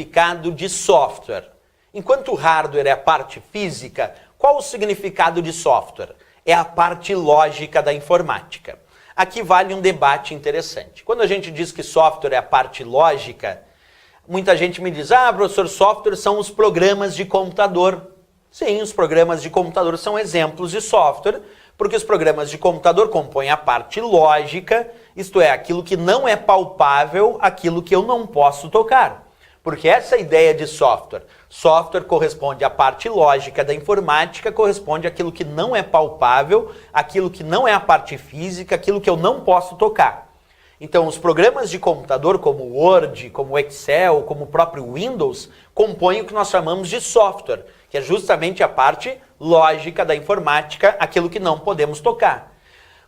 significado de software? Enquanto o hardware é a parte física, qual o significado de software? É a parte lógica da informática. Aqui vale um debate interessante. Quando a gente diz que software é a parte lógica, muita gente me diz, professor, software são os programas de computador. Sim, os programas de computador são exemplos de software, porque os programas de computador compõem a parte lógica, isto é, aquilo que não é palpável, aquilo que eu não posso tocar. Porque essa ideia de software, software corresponde à parte lógica da informática, corresponde àquilo que não é palpável, aquilo que não é a parte física, aquilo que eu não posso tocar. Então, os programas de computador, como o Word, como o Excel, como o próprio Windows, compõem o que nós chamamos de software, que é justamente a parte lógica da informática, aquilo que não podemos tocar.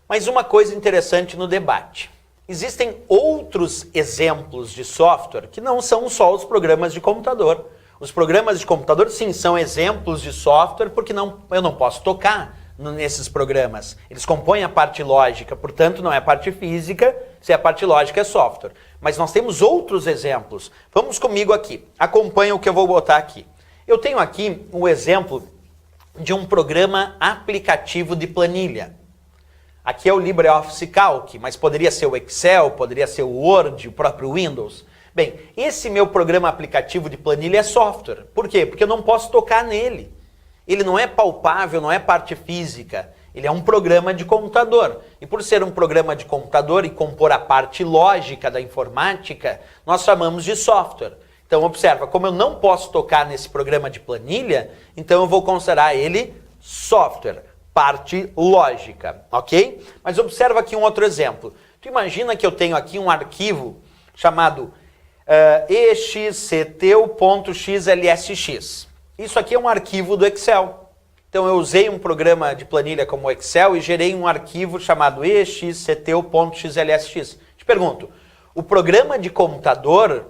Mas uma coisa interessante no debate. Existem outros exemplos de software que não são só os programas de computador. Os programas de computador, sim, são exemplos de software porque eu não posso tocar nesses programas. Eles compõem a parte lógica, portanto não é a parte física, se é a parte lógica é software. Mas nós temos outros exemplos. Vamos comigo aqui, acompanha o que eu vou botar aqui. Eu tenho aqui um exemplo de um programa aplicativo de planilha. Aqui é o LibreOffice Calc, mas poderia ser o Excel, poderia ser o Word, o próprio Windows. Bem, esse meu programa aplicativo de planilha é software. Por quê? Porque eu não posso tocar nele. Ele não é palpável, não é parte física. Ele é um programa de computador. E por ser um programa de computador e compor a parte lógica da informática, nós chamamos de software. Então observa, como eu não posso tocar nesse programa de planilha, então eu vou considerar ele software, parte lógica, ok? Mas observa aqui um outro exemplo. Tu imagina que eu tenho aqui um arquivo chamado excteu.xlsx. Isso aqui é um arquivo do Excel. Então eu usei um programa de planilha como o Excel e gerei um arquivo chamado excteu.xlsx. Te pergunto, o programa de computador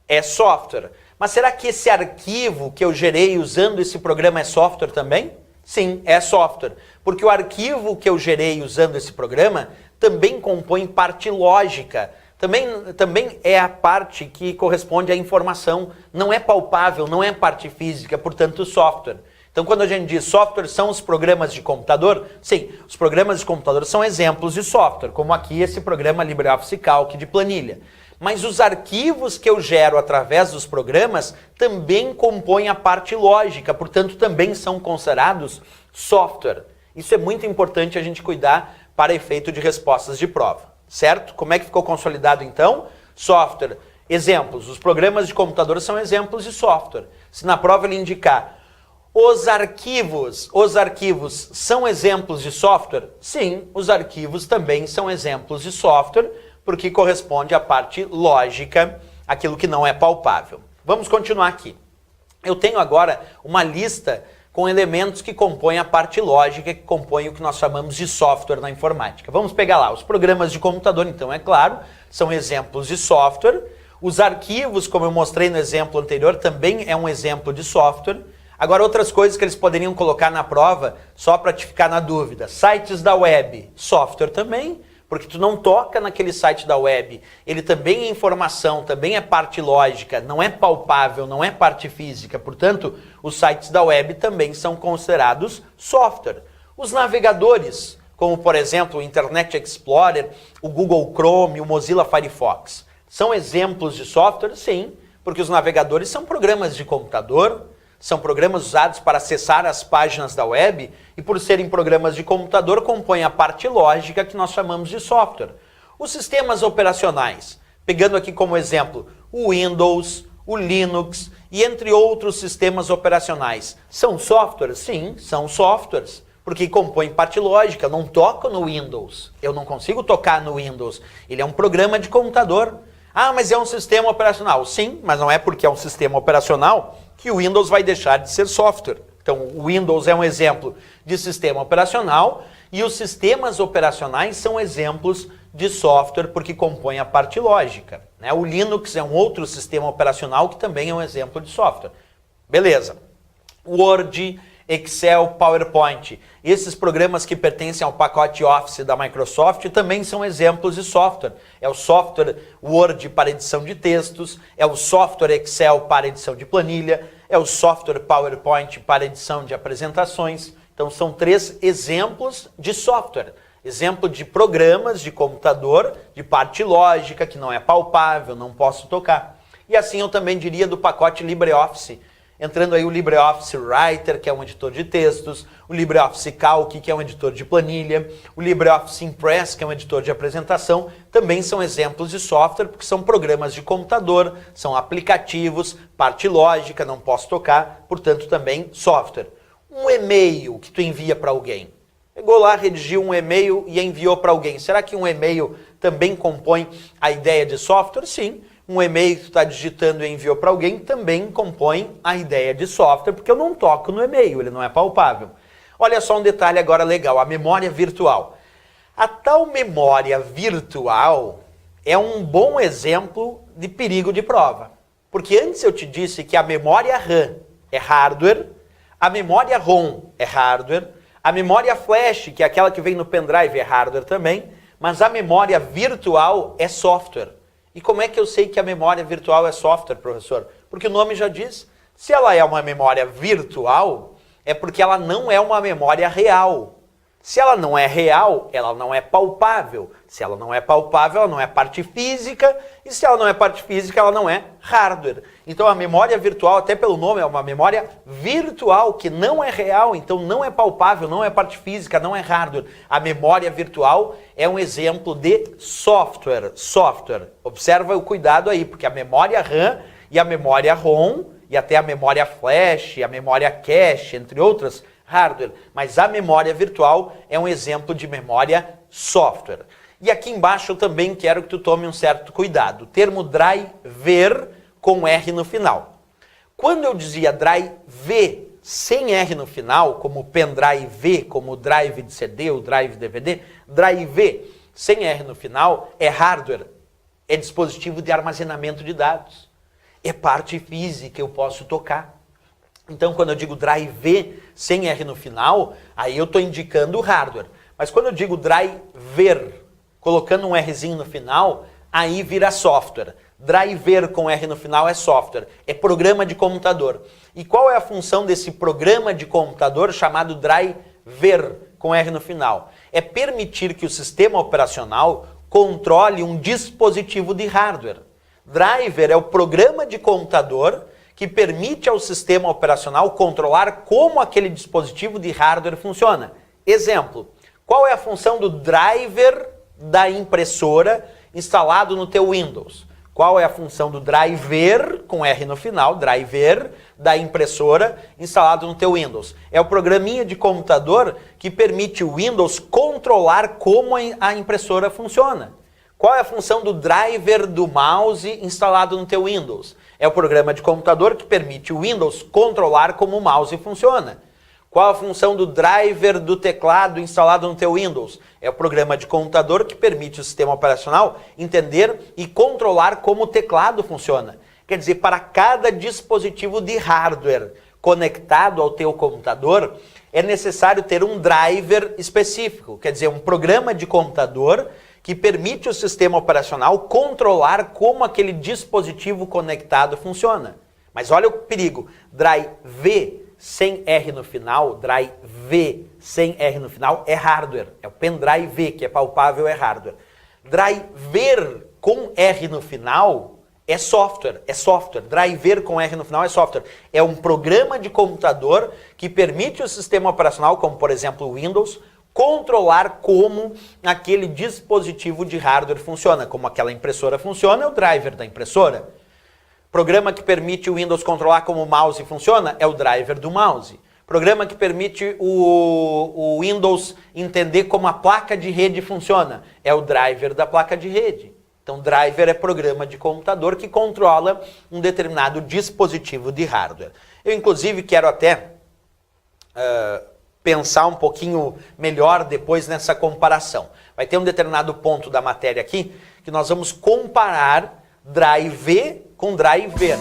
é software, mas será que esse arquivo que eu gerei usando esse programa é software também? Sim, é software, porque o arquivo que eu gerei usando esse programa também compõe parte lógica, também é a parte que corresponde à informação, não é palpável, não é parte física, portanto software. Então quando a gente diz software são os programas de computador, sim, os programas de computador são exemplos de software, como aqui esse programa LibreOffice Calc de planilha. Mas os arquivos que eu gero através dos programas também compõem a parte lógica, portanto também são considerados software. Isso é muito importante a gente cuidar para efeito de respostas de prova, certo? Como é que ficou consolidado então? Software. Exemplos. Os programas de computador são exemplos de software. Se na prova ele indicar os arquivos são exemplos de software? Sim, os arquivos também são exemplos de software, porque corresponde à parte lógica, aquilo que não é palpável. Vamos continuar aqui. Eu tenho agora uma lista com elementos que compõem a parte lógica, que compõem o que nós chamamos de software na informática. Vamos pegar lá, os programas de computador, então, é claro, são exemplos de software. Os arquivos, como eu mostrei no exemplo anterior, também é um exemplo de software. Agora, outras coisas que eles poderiam colocar na prova, só para te ficar na dúvida. Sites da web, software também, porque tu não toca naquele site da web, ele também é informação, também é parte lógica, não é palpável, não é parte física, portanto, os sites da web também são considerados software. Os navegadores, como por exemplo o Internet Explorer, o Google Chrome, o Mozilla Firefox, são exemplos de software? Sim, porque os navegadores são programas de computador, são programas usados para acessar as páginas da web e por serem programas de computador compõem a parte lógica que nós chamamos de software. Os sistemas operacionais, pegando aqui como exemplo o Windows, o Linux e entre outros sistemas operacionais, são softwares? Sim, são softwares, porque compõem parte lógica. Eu não toco no Windows, eu não consigo tocar no Windows, ele é um programa de computador. Ah, mas é um sistema operacional. Sim, mas não é porque é um sistema operacional que o Windows vai deixar de ser software. Então, o Windows é um exemplo de sistema operacional e os sistemas operacionais são exemplos de software porque compõem a parte lógica, né? O Linux é um outro sistema operacional que também é um exemplo de software. Beleza. O Word Excel, PowerPoint. Esses programas que pertencem ao pacote Office da Microsoft também são exemplos de software. É o software Word para edição de textos, é o software Excel para edição de planilha, é o software PowerPoint para edição de apresentações. Então são 3 exemplos de software. Exemplo de programas de computador, de parte lógica, que não é palpável, não posso tocar. E assim eu também diria do pacote LibreOffice. Entrando aí o LibreOffice Writer, que é um editor de textos, o LibreOffice Calc, que é um editor de planilha, o LibreOffice Impress, que é um editor de apresentação, também são exemplos de software, porque são programas de computador, são aplicativos, parte lógica, não posso tocar, portanto também software. Um e-mail que tu envia para alguém. Pegou lá, redigiu um e-mail e enviou para alguém. Será que um e-mail também compõe a ideia de software? Sim. Um e-mail que tu está digitando e enviou para alguém também compõe a ideia de software, porque eu não toco no e-mail, ele não é palpável. Olha só um detalhe agora legal, a memória virtual. A tal memória virtual é um bom exemplo de perigo de prova. Porque antes eu te disse que a memória RAM é hardware, a memória ROM é hardware, a memória flash, que é aquela que vem no pendrive, é hardware também, mas a memória virtual é software. E como é que eu sei que a memória virtual é software, professor? Porque o nome já diz. Se ela é uma memória virtual, é porque ela não é uma memória real. Se ela não é real, ela não é palpável. Se ela não é palpável, ela não é parte física. E se ela não é parte física, ela não é hardware. Então a memória virtual, até pelo nome, é uma memória virtual, que não é real, então não é palpável, não é parte física, não é hardware. A memória virtual é um exemplo de software. Observa o cuidado aí, porque a memória RAM e a memória ROM, e até a memória flash, a memória cache, entre outras, hardware, mas a memória virtual é um exemplo de memória software. E aqui embaixo eu também quero que tu tome um certo cuidado. O termo driver com R no final. Quando eu dizia drive sem R no final, como pendrive, como drive de CD ou drive DVD, drive sem R no final é hardware, é dispositivo de armazenamento de dados, é parte física, eu posso tocar. Então, quando eu digo drive sem R no final, aí eu estou indicando o hardware. Mas quando eu digo driver, colocando um Rzinho no final, aí vira software. Driver com R no final é software, é programa de computador. E qual é a função desse programa de computador chamado driver com R no final? É permitir que o sistema operacional controle um dispositivo de hardware. Driver é o programa de computador que permite ao sistema operacional controlar como aquele dispositivo de hardware funciona. Exemplo, qual é a função do driver da impressora instalado no teu Windows? Qual é a função do driver, com R no final, driver da impressora instalado no teu Windows? É o programinha de computador que permite o Windows controlar como a impressora funciona. Qual é a função do driver do mouse instalado no teu Windows? É o programa de computador que permite o Windows controlar como o mouse funciona. Qual a função do driver do teclado instalado no teu Windows? É o programa de computador que permite o sistema operacional entender e controlar como o teclado funciona. Quer dizer, para cada dispositivo de hardware conectado ao teu computador, é necessário ter um driver específico, quer dizer, um programa de computador que permite o sistema operacional controlar como aquele dispositivo conectado funciona. Mas olha o perigo, drive sem R no final, drive sem R no final é hardware, é o pendrive que é palpável, é hardware. Driver com R no final é software, driver com R no final é software. É um programa de computador que permite o sistema operacional, como por exemplo o Windows, controlar como aquele dispositivo de hardware funciona, como aquela impressora funciona, é o driver da impressora. Programa que permite o Windows controlar como o mouse funciona, é o driver do mouse. Programa que permite o Windows entender como a placa de rede funciona, é o driver da placa de rede. Então, driver é programa de computador que controla um determinado dispositivo de hardware. Eu, inclusive, quero até pensar um pouquinho melhor depois nessa comparação. Vai ter um determinado ponto da matéria aqui que nós vamos comparar drive com driver.